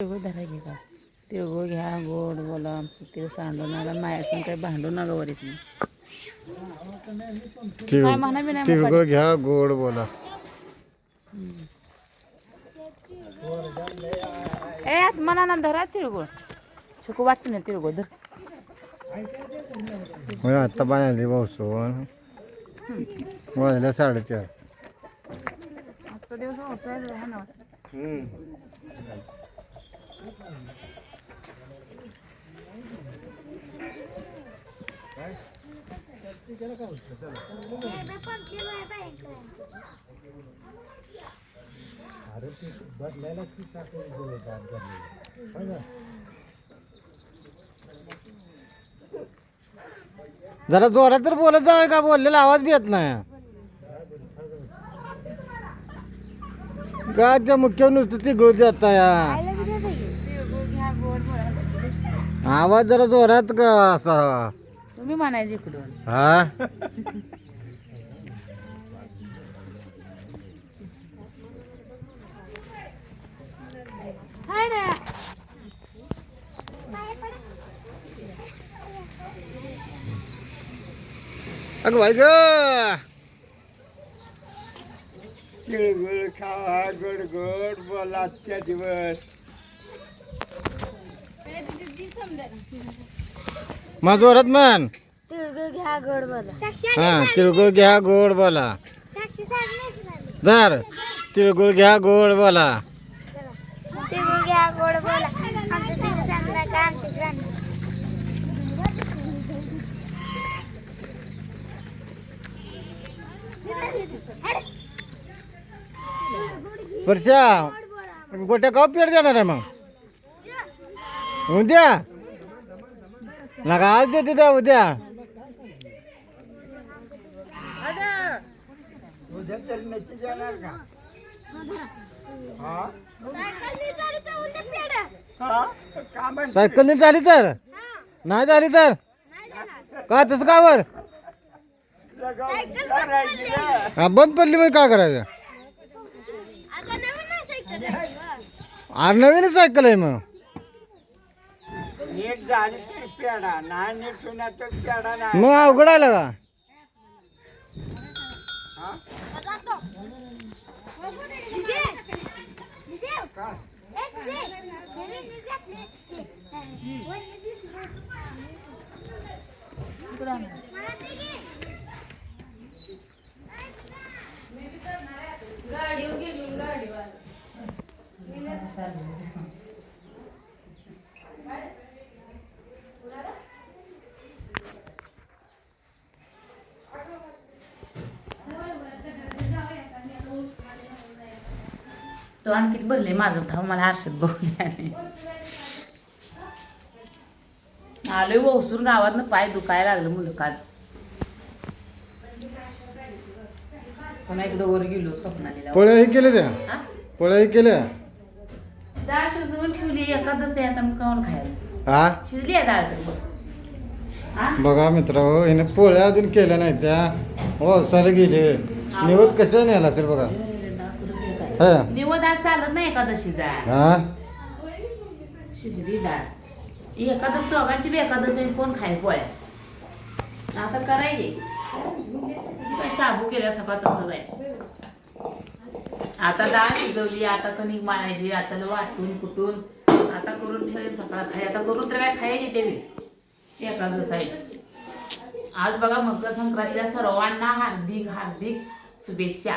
तिळगुळ धरा घे का तिळगुळ घ्या गोड बोला आमचं तिळ सांडून आला मायासून काही भांडू नका वरीस नाही काय म्हणा बी नाही तिळगुळ घ्या गोड बोला. ए मना ना धरा तिळगुळ छकू वाटचं नाही तिळगुळ धर आता बाहेर पावसून वाजल्या 4:30. आजचा दिवस पावसाळ्याचा आहे ना जरा जोरात तर बोलत जावं का बोललेला आवाज बी येत नाही का त्या मुख्य नुसतं तिळगुळ देता या आवाज जरा जोरात का असा तुम्ही म्हणायचे इकडून हा अगं बाई ग तिळगुळ खावा गोड गोड बोला आजच्या दिवस. मा जोरात म्हण. तिळगुळ घ्या गोड बोला. हा तिळगुळ घ्या गोड बोला. धर तिळगुळ घ्या गोड बोला. तिळगुळ घ्या गोड बोला. आमचं तिळ सांगणार का आमचं सांगणार. वर्षा गोट्या का पेड देणार आहे मग उद्या नका आज देते त्या उद्या उद्या तर नक्की जाणार का? हा का म्हणते? सायकल नाही झाली तर नाही झाली तर का तसं का वर हा बंद पडली म्हणजे काय करायचं अरे नवीनच सायकल आहे मग नीट झाली तर पेडा नाही नीट होणार तर पेडा नाही. मग अवघड आहे का तो आणखी भरले माझं धाव मला आरशात बघून आलोय ओसून गावातनं पाय दुखायला लागलं मुलकाच पुन्हा इकडं वर गेलो स्वप्नालीला पोळ्या हे केल्या त्या हा? पोळ्या हे केल्या डाळ शिजवून ठेवली एखादच आहे आता मग काऊन खायला हा शिजली आहे डाळ तर बघ हा? बघा मित्र हिने पोळ्या अजून केल्या नाही त्या वसाला गेले निवत कशा नेला असेल बघा हा निवद आज चालत नाही एकादशीचा हा शिजली डाळ एकादश दोघांची बी एकादश आहे कोण खाय पोळ्या आता करायचे काय शाबू केल्या सपा तसंच आहे आता डाळ शिजवली आता कणिक माळायची आता वाटून कुटून आता करून ठेवले सकाळ खाय आता करून तर काय खायचे ते एकादश आहे आज बघा मकर संक्रांतीच्या सर्वांना हार्दिक हार्दिक शुभेच्छा.